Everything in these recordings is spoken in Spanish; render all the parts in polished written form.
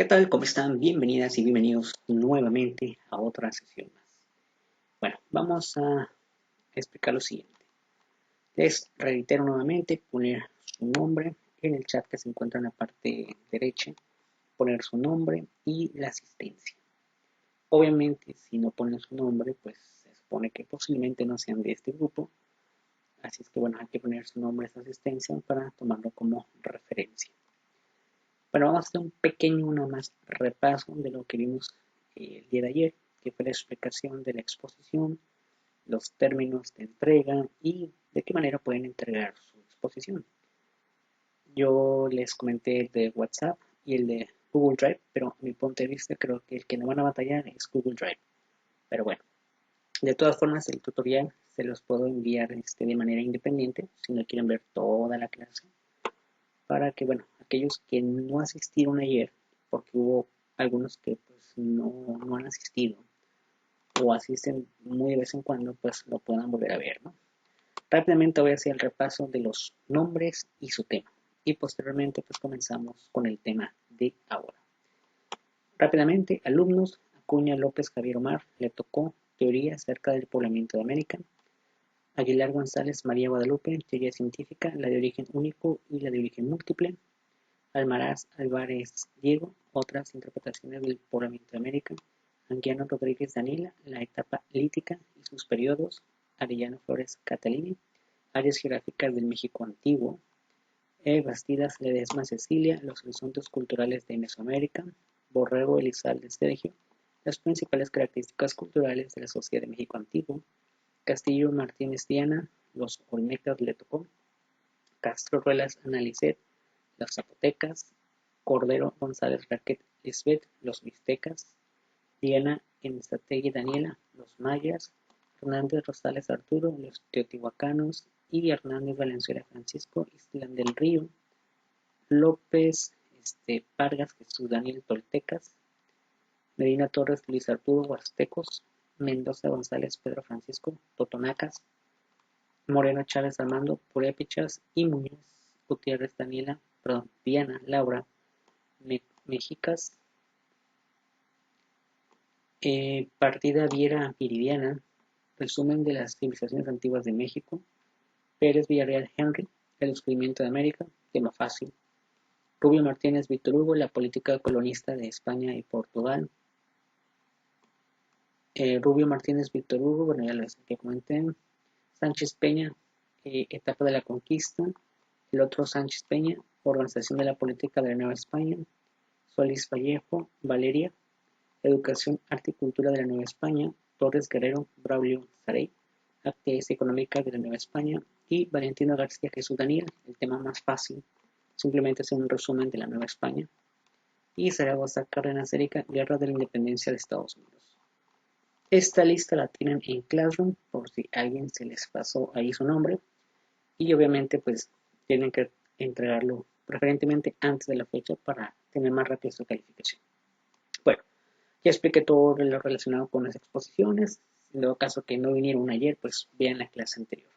¿Qué tal? ¿Cómo están? Bienvenidas y bienvenidos nuevamente a otra sesión más. Bueno, vamos a explicar lo siguiente. Les reitero nuevamente, poner su nombre en el chat que se encuentra en la parte derecha, poner su nombre y la asistencia. Obviamente, si no ponen su nombre, pues se supone que posiblemente no sean de este grupo, así es que bueno, hay que poner su nombre y su asistencia para tomarlo como referencia. Bueno, vamos a hacer un pequeño más repaso de lo que vimos el día de ayer, que fue la explicación de la exposición, los términos de entrega y de qué manera pueden entregar su exposición. Yo les comenté el de WhatsApp y el de Google Drive, pero a mi punto de vista creo que el que no van a batallar es Google Drive. Pero bueno, de todas formas el tutorial se los puedo enviar de manera independiente si no quieren ver toda la clase, para que, bueno, aquellos que no asistieron ayer, porque hubo algunos que pues no han asistido o asisten muy de vez en cuando, pues lo puedan volver a ver, ¿no? Rápidamente voy a hacer el repaso de los nombres y su tema, y posteriormente pues comenzamos con el tema de ahora. Rápidamente, alumnos: Acuña López Javier Omar, le tocó teoría acerca del poblamiento de América. Aguilar González María Guadalupe, teoría científica, la de origen único y la de origen múltiple. Almaraz Álvarez Diego, otras interpretaciones del poblamiento de América. Anguiano Rodríguez Daniela, la etapa lítica y sus periodos. Arellano Flores Catalini, áreas geográficas del México antiguo. Bastidas Ledesma Cecilia, los horizontes culturales de Mesoamérica. Borrego Elizalde Sergio, las principales características culturales de la sociedad de México antiguo. Castillo Martínez Diana, los olmecas le tocó. Castro Ruelas Analicet, las zapotecas. Cordero González Raquet Lisbeth, los mixtecas. Diana Enzategui Daniela, los mayas. Hernández Rosales Arturo, los teotihuacanos. Y Hernández Valenzuela Francisco, Islán del Río. López Vargas Jesús Daniel, toltecas. Medina Torres Luis Arturo, huastecos. Mendoza González Pedro Francisco, totonacas. Moreno Chávez Armando, purépechas. Y Muñoz Gutiérrez Diana Laura, mexicas. Partida Viera Viridiana, resumen de las civilizaciones antiguas de México. Pérez Villarreal Henry, el descubrimiento de América, tema fácil. Rubio Martínez Víctor Hugo, la política colonista de España y Portugal. Rubio Martínez Víctor Hugo, bueno, ya lo que comenté. Sánchez Peña, etapa de la conquista. El otro Sánchez Peña, organización de la política de la Nueva España. Solís Vallejo, Valeria, educación, arte y cultura de la Nueva España. Torres Guerrero, Braulio Sarey, actividades económicas de la Nueva España. Y Valentino García Jesús Daniel, el tema más fácil, simplemente es un resumen de la Nueva España. Y Zaragoza Cárdenas Erika, guerra de la independencia de Estados Unidos. Esta lista la tienen en Classroom por si a alguien se les pasó ahí su nombre, y obviamente pues tienen que entregarlo preferentemente antes de la fecha para tener más rápido su calificación. Bueno, ya expliqué todo lo relacionado con las exposiciones. En todo caso que no vinieron ayer, pues vean la clase anterior.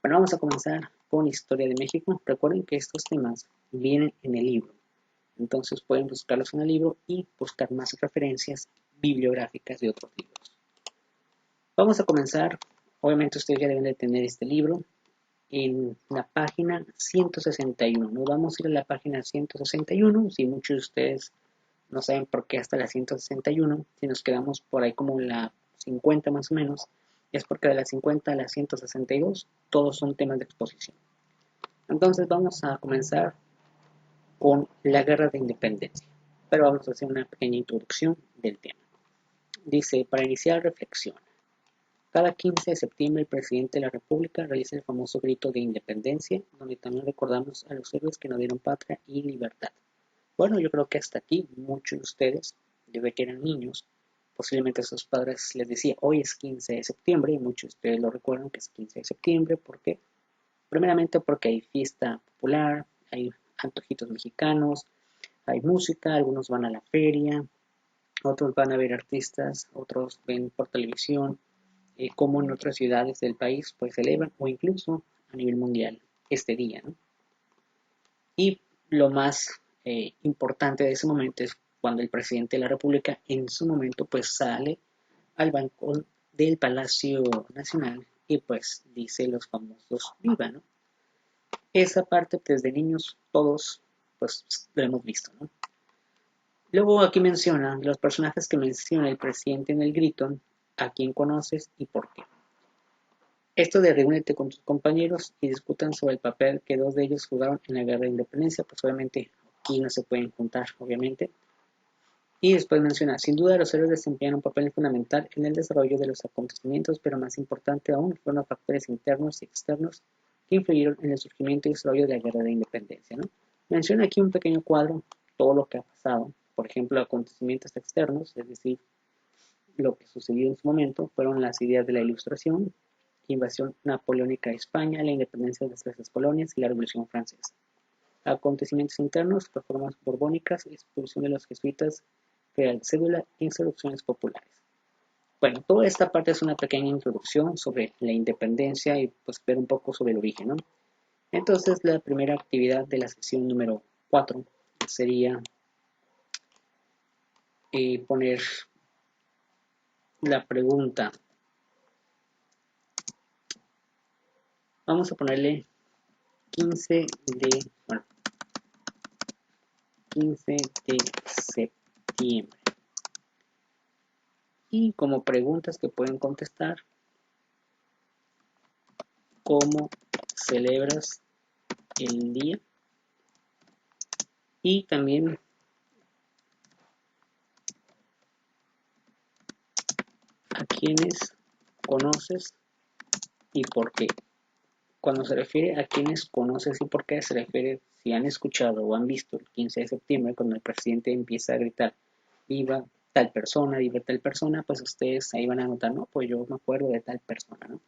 Bueno, vamos a comenzar con Historia de México. Recuerden que estos temas vienen en el libro, entonces pueden buscarlos en el libro y buscar más referencias bibliográficas de otros libros. Vamos a comenzar. Obviamente ustedes ya deben de tener este libro en la página 161. Nos vamos a ir a la página 161. Si muchos de ustedes no saben por qué hasta la 161, si nos quedamos por ahí como la 50 más o menos, es porque de la 50 a la 162 todos son temas de exposición. Entonces vamos a comenzar con la Guerra de Independencia, pero vamos a hacer una pequeña introducción del tema. Dice: para iniciar reflexión. Cada 15 de septiembre el presidente de la República realiza el famoso grito de independencia, donde también recordamos a los héroes que nos dieron patria y libertad. Bueno, yo creo que hasta aquí muchos de ustedes, desde que eran niños, posiblemente a sus padres les decía: hoy es 15 de septiembre, y muchos de ustedes lo recuerdan que es 15 de septiembre, ¿por qué? Primeramente porque hay fiesta popular, hay antojitos mexicanos, hay música, algunos van a la feria, otros van a ver artistas, otros ven por televisión cómo en otras ciudades del país pues celebran, o incluso a nivel mundial, este día, ¿no? Y lo más importante de ese momento es cuando el presidente de la República en su momento pues sale al balcón del Palacio Nacional y pues dice los famosos viva, ¿no? Esa parte pues de niños todos pues lo hemos visto, ¿no? Luego aquí menciona los personajes que menciona el presidente en el grito, a quién conoces y por qué. Esto de reúnete con tus compañeros y discutan sobre el papel que dos de ellos jugaron en la guerra de independencia, pues obviamente aquí no se pueden juntar, obviamente. Y después menciona, sin duda los héroes desempeñan un papel fundamental en el desarrollo de los acontecimientos, pero más importante aún fueron los factores internos y externos que influyeron en el surgimiento y desarrollo de la guerra de independencia, ¿no? Menciona aquí un pequeño cuadro, todo lo que ha pasado, por ejemplo, acontecimientos externos, es decir, lo que sucedió en su momento, fueron las ideas de la Ilustración, invasión napoleónica de España, la independencia de las 13 colonias y la Revolución Francesa. Acontecimientos internos, reformas borbónicas, expulsión de los jesuitas, real cédula e insurrecciones populares. Bueno, toda esta parte es una pequeña introducción sobre la independencia y pues ver un poco sobre el origen, ¿no? Entonces la primera actividad de la sesión número 4 sería poner la pregunta. Vamos a ponerle 15 de, bueno, 15 de septiembre. Y como preguntas que pueden contestar, ¿cómo celebras el día? Y también a quienes conoces y por qué. Cuando se refiere a quienes conoces y por qué, se refiere si han escuchado o han visto el 15 de septiembre cuando el presidente empieza a gritar viva tal persona, pues ustedes ahí van a notar, no, pues yo me acuerdo de tal persona, ¿no?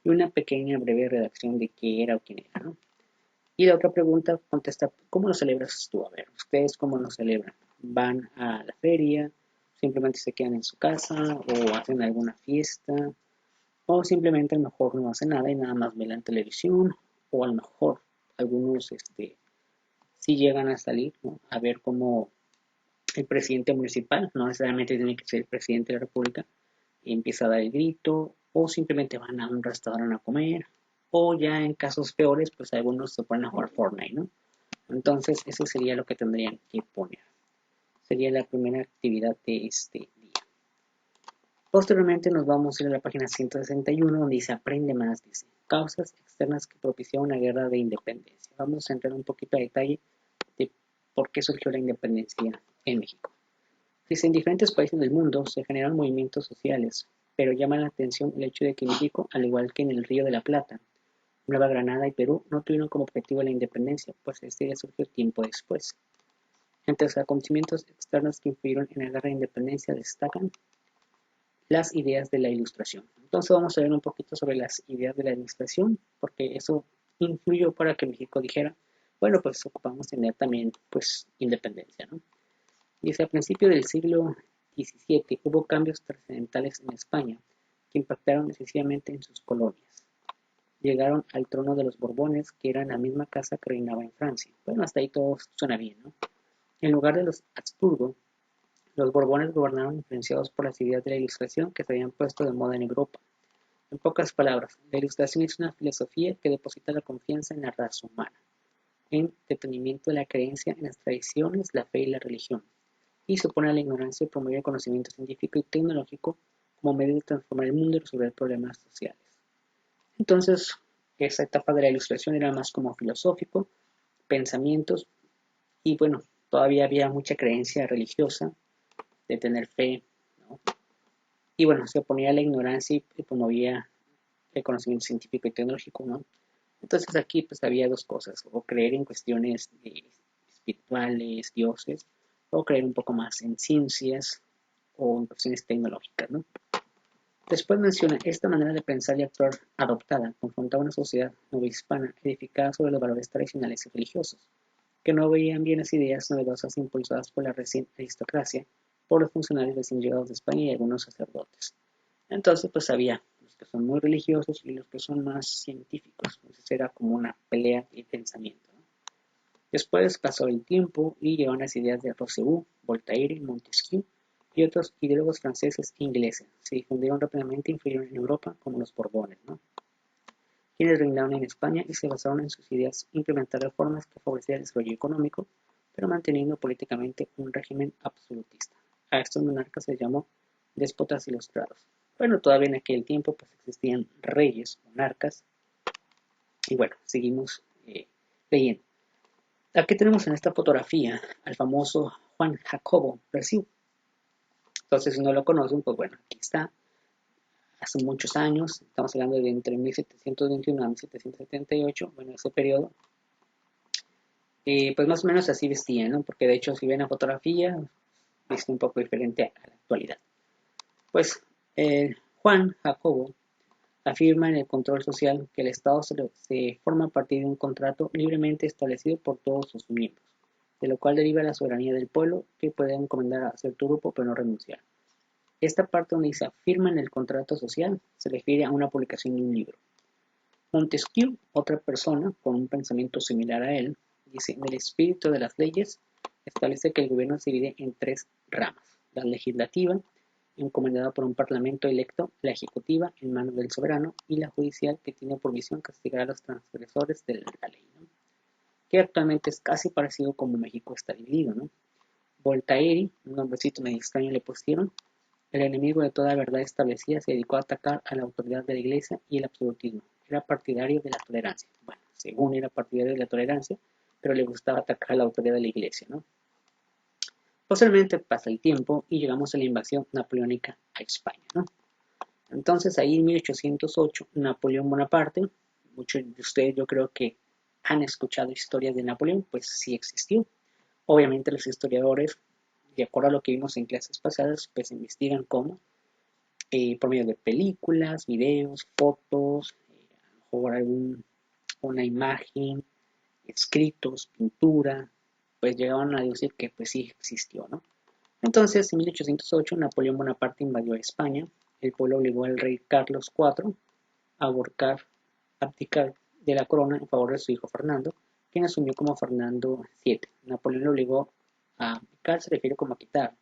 Y una pequeña breve redacción de qué era o quién era, ¿no? Y la otra pregunta contesta, ¿cómo lo celebras tú? A ver, ¿ustedes cómo lo celebran? ¿Van a la feria? ¿Simplemente se quedan en su casa? ¿O hacen alguna fiesta? ¿O simplemente a lo mejor no hacen nada y nada más ven la televisión? ¿O a lo mejor algunos sí llegan a salir, ¿no? A ver cómo el presidente municipal, no necesariamente tiene que ser el presidente de la República, empieza a dar el grito? ¿O simplemente van a un restaurante a comer? O ya en casos peores, pues algunos se ponen a jugar Fortnite, ¿no? Entonces, eso sería lo que tendrían que poner. Sería la primera actividad de este día. Posteriormente nos vamos a ir a la página 161, donde dice aprende más, dice causas externas que propiciaron una guerra de independencia. Vamos a entrar un poquito a detalle de por qué surgió la independencia en México. Dice, en diferentes países del mundo se generan movimientos sociales, pero llama la atención el hecho de que México, al igual que en el Río de la Plata, Nueva Granada y Perú, no tuvieron como objetivo la independencia, pues este día surgió tiempo después. Entre los acontecimientos externos que influyeron en la guerra de independencia destacan las ideas de la Ilustración. Entonces vamos a ver un poquito sobre las ideas de la Ilustración, porque eso influyó para que México dijera, bueno, pues ocupamos tener también pues independencia, ¿no? Dice, a principios del siglo XVII hubo cambios trascendentales en España que impactaron decisivamente en sus colonias. Llegaron al trono de los Borbones, que eran la misma casa que reinaba en Francia. Bueno, hasta ahí todo suena bien, ¿no? En lugar de los Habsburgo, los Borbones gobernaron influenciados por las ideas de la Ilustración que se habían puesto de moda en Europa. En pocas palabras, la Ilustración es una filosofía que deposita la confianza en la raza humana, en detenimiento de la creencia en las tradiciones, la fe y la religión, y se opone a la ignorancia y promueve el conocimiento científico y tecnológico como medio de transformar el mundo y resolver problemas sociales. Entonces, esa etapa de la Ilustración era más como filosófico, pensamientos, y bueno, todavía había mucha creencia religiosa de tener fe, ¿no? Y bueno, se oponía a la ignorancia y promovía el conocimiento científico y tecnológico, ¿no? Entonces aquí pues había dos cosas, o creer en cuestiones espirituales, dioses, o creer un poco más en ciencias o en cuestiones tecnológicas, ¿no? Después menciona, esta manera de pensar y actuar adoptada confrontaba una sociedad novohispana edificada sobre los valores tradicionales y religiosos, que no veían bien las ideas novedosas impulsadas por la recién aristocracia, por los funcionarios recién llegados de España y algunos sacerdotes. Entonces, pues había los que son muy religiosos y los que son más científicos. Entonces era como una pelea de pensamiento, ¿no? Después pasó el tiempo y llegaron las ideas de Rousseau, Voltaire, Montesquieu y otros ideólogos franceses e ingleses. Se difundieron rápidamente e influyeron en Europa como los Borbones, ¿no? Quienes reinaron en España y se basaron en sus ideas implementar reformas que favorecieran el desarrollo económico, pero manteniendo políticamente un régimen absolutista. A estos monarcas se les llamó déspotas ilustrados. Bueno, todavía en aquel tiempo pues existían reyes, monarcas, y bueno, seguimos leyendo. Aquí tenemos en esta fotografía al famoso Juan Jacobo Berciu. Entonces, si no lo conocen, pues bueno, aquí está. Hace muchos años, estamos hablando de entre 1721 a 1778, bueno, ese periodo, pues más o menos así vestían, ¿no? Porque de hecho, si ven la fotografía, viste un poco diferente a la actualidad. Pues Juan Jacobo afirma en el control social que el Estado se forma a partir de un contrato libremente establecido por todos sus miembros, de lo cual deriva la soberanía del pueblo que puede encomendar a cierto grupo pero no renunciar. Esta parte donde se afirma en el contrato social se refiere a una publicación de un libro. Montesquieu, otra persona con un pensamiento similar a él, dice: en el espíritu de las leyes establece que el gobierno se divide en tres ramas: la legislativa, encomendada por un parlamento electo; la ejecutiva, en manos del soberano; y la judicial, que tiene por misión castigar a los transgresores de la ley, ¿no? Que actualmente es casi parecido como México está dividido, ¿no? Voltaire, un nombrecito medio extraño le pusieron, el enemigo de toda verdad establecida, se dedicó a atacar a la autoridad de la Iglesia y el absolutismo. Era partidario de la tolerancia. Bueno, según era partidario de la tolerancia, pero le gustaba atacar a la autoridad de la Iglesia, ¿no? Posteriormente pasa el tiempo y llegamos a la invasión napoleónica a España, ¿no? Entonces ahí en 1808 Napoleón Bonaparte, muchos de ustedes yo creo que han escuchado historias de Napoleón, pues sí existió. Obviamente los historiadores, de acuerdo a lo que vimos en clases pasadas, pues investigan cómo, por medio de películas, videos, fotos, a lo mejor una imagen, escritos, pintura, pues llegaban a decir que pues sí existió, ¿no? Entonces, en 1808, Napoleón Bonaparte invadió España. El pueblo obligó al rey Carlos IV a abdicar de la corona en favor de su hijo Fernando, quien asumió como Fernando VII. Napoleón lo obligó a abdicar, se refiere como a quitar,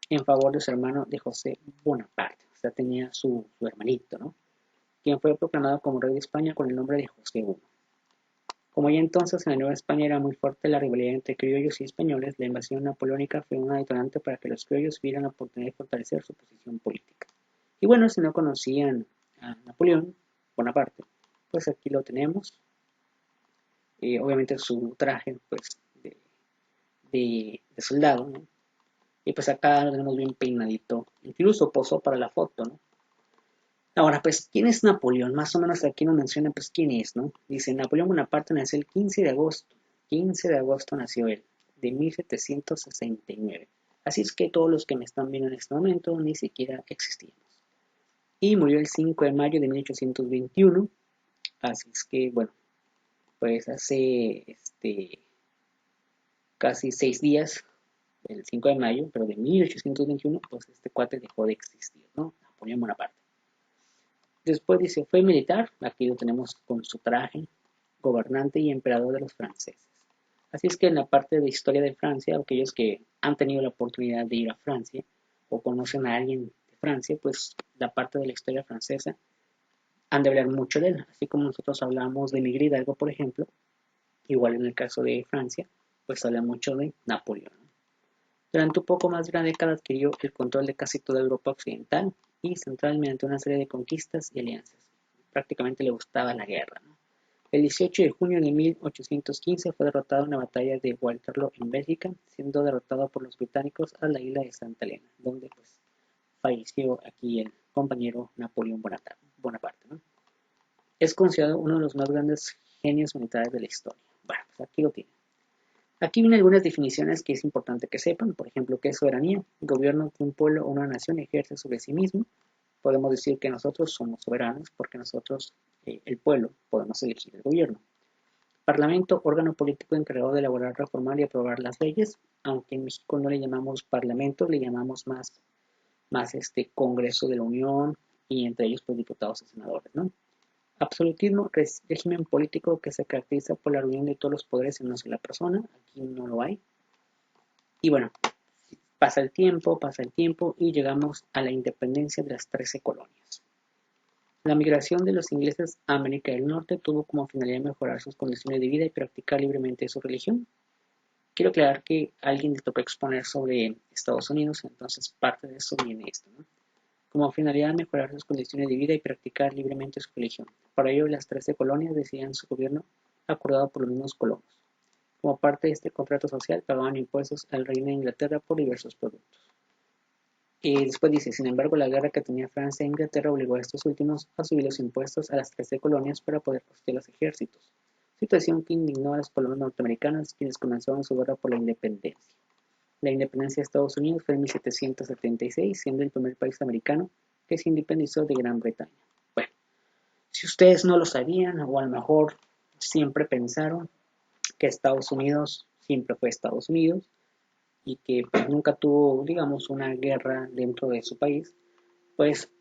en favor de su hermano de José Bonaparte. O sea, tenía su hermanito, ¿no? Quien fue proclamado como rey de España con el nombre de José I. Como ya entonces en la Nueva España era muy fuerte la rivalidad entre criollos y españoles, la invasión napoleónica fue una detonante para que los criollos vieran la oportunidad de fortalecer su posición política. Y bueno, si no conocían a Napoleón Bonaparte, pues aquí lo tenemos. Obviamente su traje pues de soldado, ¿no? Y pues acá lo tenemos bien peinadito. Incluso posó para la foto, ¿no? Ahora, pues, ¿quién es Napoleón? Más o menos aquí nos menciona, pues, quién es, ¿no? Dice, Napoleón Bonaparte nació el 15 de agosto. 15 de agosto nació él, de 1769. Así es que todos los que me están viendo en este momento ni siquiera existíamos. Y murió el 5 de mayo de 1821. Así es que, bueno, pues hace casi 6 días, el 5 de mayo, pero de 1821, pues este cuate dejó de existir, ¿no? Napoleón Bonaparte. Después dice, fue militar, aquí lo tenemos con su traje, gobernante y emperador de los franceses. Así es que en la parte de historia de Francia, aquellos que han tenido la oportunidad de ir a Francia o conocen a alguien de Francia, pues la parte de la historia francesa han de hablar mucho de él. Así como nosotros hablamos de Miguel Hidalgo, por ejemplo, igual en el caso de Francia, pues habla mucho de Napoleón. Durante un poco más de una década adquirió el control de casi toda Europa occidental y central mediante una serie de conquistas y alianzas. Prácticamente le gustaba la guerra, ¿no? El 18 de junio de 1815 fue derrotado en la batalla de Waterloo en Bélgica, siendo derrotado por los británicos a la isla de Santa Elena, donde pues falleció aquí el compañero Napoleón Bonaparte, ¿no? Es considerado uno de los más grandes genios militares de la historia. Bueno, pues aquí lo tiene. Aquí vienen algunas definiciones que es importante que sepan. Por ejemplo, ¿qué es soberanía? El gobierno que un pueblo o una nación ejerce sobre sí mismo. Podemos decir que nosotros somos soberanos porque nosotros, el pueblo, podemos elegir el gobierno. Parlamento, órgano político encargado de elaborar, reformar y aprobar las leyes. Aunque en México no le llamamos parlamento, le llamamos más Congreso de la Unión y entre ellos pues diputados y senadores, ¿no? Absolutismo, régimen político que se caracteriza por la reunión de todos los poderes en una sola persona. Aquí no lo hay. Y bueno, pasa el tiempo y llegamos a la independencia de las 13 colonias. La migración de los ingleses a América del Norte tuvo como finalidad mejorar sus condiciones de vida y practicar libremente su religión. Quiero aclarar que a alguien le tocó exponer sobre Estados Unidos, entonces parte de eso viene esto, ¿no? Como finalidad mejorar sus condiciones de vida y practicar libremente su religión. Para ello, las 13 colonias decidían su gobierno acordado por los mismos colonos. Como parte de este contrato social, pagaban impuestos al reino de Inglaterra por diversos productos. Y después dice, sin embargo, la guerra que tenía Francia e Inglaterra obligó a estos últimos a subir los impuestos a las 13 colonias para poder costear los ejércitos, situación que indignó a los colonos norteamericanos, quienes comenzaron su guerra por la independencia. La independencia de Estados Unidos fue en 1776, siendo el primer país americano que se independizó de Gran Bretaña. Bueno, si ustedes no lo sabían, o a lo mejor siempre pensaron que Estados Unidos siempre fue Estados Unidos, y que pues, nunca tuvo, digamos, una guerra dentro de su país, pues,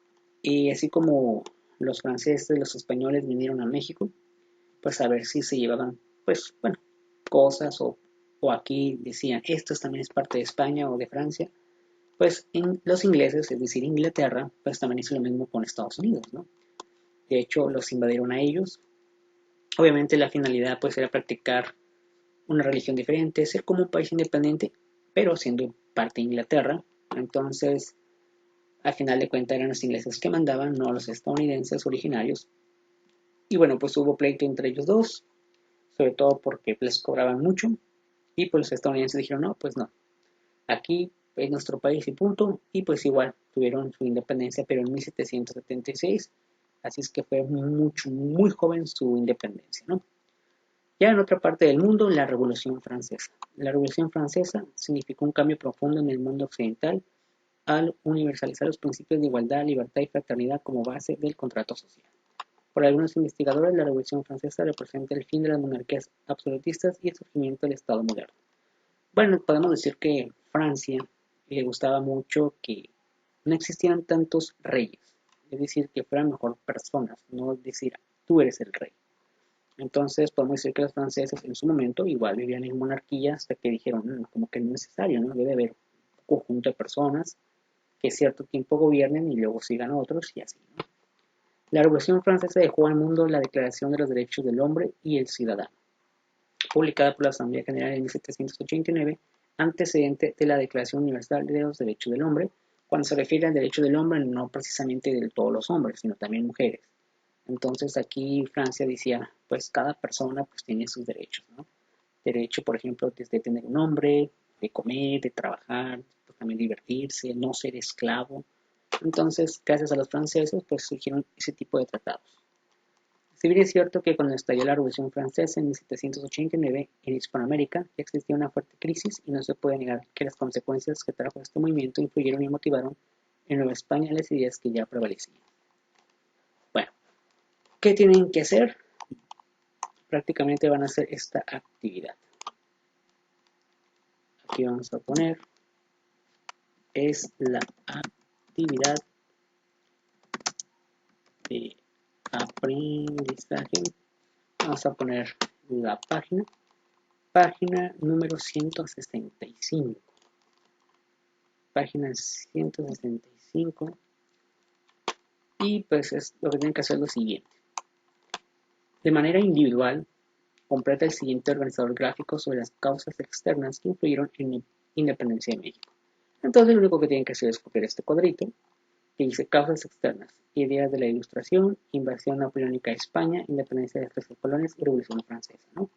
y así como los franceses, los españoles vinieron a México, pues a ver si se llevaban, pues, bueno, cosas o aquí decían, esto también es parte de España o de Francia, pues los ingleses, es decir, Inglaterra, pues también hizo lo mismo con Estados Unidos, ¿no? De hecho, los invadieron a ellos. Obviamente la finalidad pues era practicar una religión diferente, ser como un país independiente, pero siendo parte de Inglaterra. Entonces, al final de cuentas eran los ingleses que mandaban, no los estadounidenses originarios. Y bueno, pues hubo pleito entre ellos dos, sobre todo porque les cobraban mucho. Y pues los estadounidenses dijeron, no, pues no, aquí es nuestro país y punto. Y pues igual tuvieron su independencia, pero en 1776. Así es que fue muy joven su independencia, ¿no? Ya en otra parte del mundo, la Revolución Francesa. La Revolución Francesa significó un cambio profundo en el mundo occidental al universalizar los principios de igualdad, libertad y fraternidad como base del contrato social. Por algunos investigadores, la Revolución Francesa representa el fin de las monarquías absolutistas y el surgimiento del Estado moderno. Bueno, podemos decir que Francia le gustaba mucho que no existieran tantos reyes, es decir, que fueran mejor personas, no decir tú eres el rey. Entonces podemos decir que los franceses en su momento igual vivían en monarquía hasta que dijeron, como que no es necesario, ¿no? Debe haber un conjunto de personas que cierto tiempo gobiernen y luego sigan otros y así, ¿no? La Revolución Francesa dejó al mundo la Declaración de los Derechos del Hombre y el Ciudadano, publicada por la Asamblea General en 1789, antecedente de la Declaración Universal de los Derechos del Hombre, cuando se refiere al derecho del hombre no precisamente de todos los hombres, sino también mujeres. Entonces aquí Francia decía, pues cada persona pues tiene sus derechos, ¿no? Derecho, por ejemplo, desde tener un nombre, de comer, de trabajar, pues también divertirse, no ser esclavo. Entonces, gracias a los franceses, pues surgieron ese tipo de tratados. Si bien es cierto que cuando estalló la Revolución Francesa en 1789 en Hispanoamérica ya existía una fuerte crisis y no se puede negar que las consecuencias que trajo este movimiento influyeron y motivaron en Nueva España las ideas que ya prevalecían. Bueno, ¿qué tienen que hacer? Prácticamente van a hacer esta actividad. Aquí vamos a poner, es la actividad de aprendizaje. Vamos a poner la página número 165. Página 165. Y pues lo que tienen que hacer es lo siguiente. De manera individual, completa el siguiente organizador gráfico sobre las causas externas que influyeron en la independencia de México. Entonces lo único que tienen que hacer es copiar este cuadrito que dice causas externas, ideas de la Ilustración, invasión napoleónica de España, independencia de las 13 colonias y Revolución Francesa, ¿no?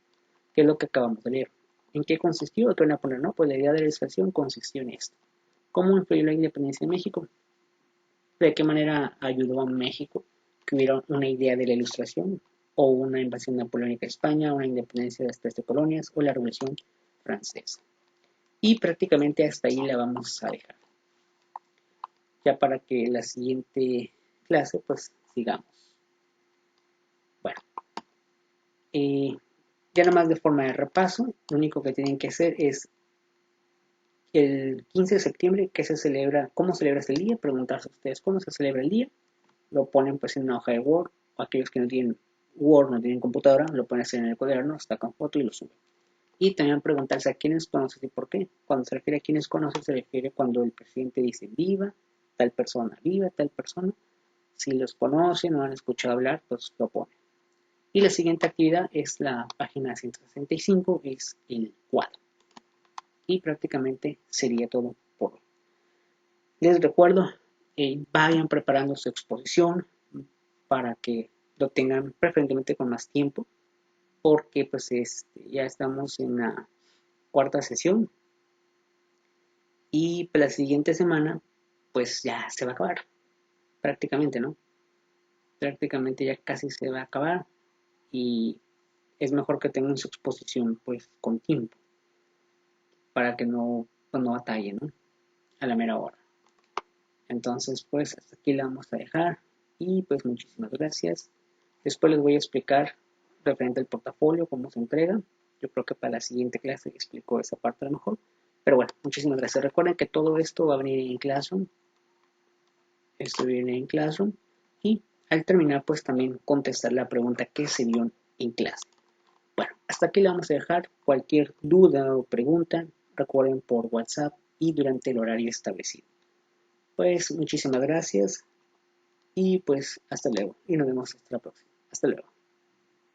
¿Qué es lo que acabamos de leer? ¿En qué consistió? ¿Qué van a poner? No, pues la idea de la Ilustración consistió en esto. ¿Cómo influyó la independencia de México? ¿De qué manera ayudó a México que hubiera una idea de la Ilustración o una invasión napoleónica de España, una independencia de las 13 colonias o la Revolución Francesa? Y prácticamente hasta ahí la vamos a dejar. Ya para que la siguiente clase pues sigamos. Bueno, ya nada más de forma de repaso, lo único que tienen que hacer es el 15 de septiembre, que se celebra, ¿cómo celebras el día? Preguntarse a ustedes cómo se celebra el día. Lo ponen pues en una hoja de Word o aquellos que no tienen Word, no tienen computadora, lo pueden hacer en el cuaderno, sacan foto y lo suben. Y también preguntarse a quiénes conoces y por qué. Cuando se refiere a quiénes conoces, se refiere cuando el presidente dice viva tal persona. Si los conocen o han escuchado hablar, pues lo ponen. Y la siguiente actividad es la página 165, es el cuadro. Y prácticamente sería todo por hoy. Les recuerdo, vayan preparando su exposición para que lo tengan preferentemente con más tiempo, porque pues ya estamos en la cuarta sesión y la siguiente semana pues ya se va a acabar, prácticamente, ¿no? Prácticamente ya casi se va a acabar y es mejor que tengan su exposición pues con tiempo para que pues, no batallen, ¿no? A la mera hora. Entonces pues hasta aquí la vamos a dejar y pues muchísimas gracias. Después les voy a explicar referente al portafolio, cómo se entrega. Yo creo que para la siguiente clase explico esa parte a lo mejor. Pero bueno, muchísimas gracias. Recuerden que todo esto va a venir en Classroom. Esto viene en Classroom. Y al terminar, pues también contestar la pregunta que se vio en clase. Bueno, hasta aquí la vamos a dejar. Cualquier duda o pregunta, recuerden por WhatsApp y durante el horario establecido. Pues muchísimas gracias y pues hasta luego. Y nos vemos hasta la próxima. Hasta luego.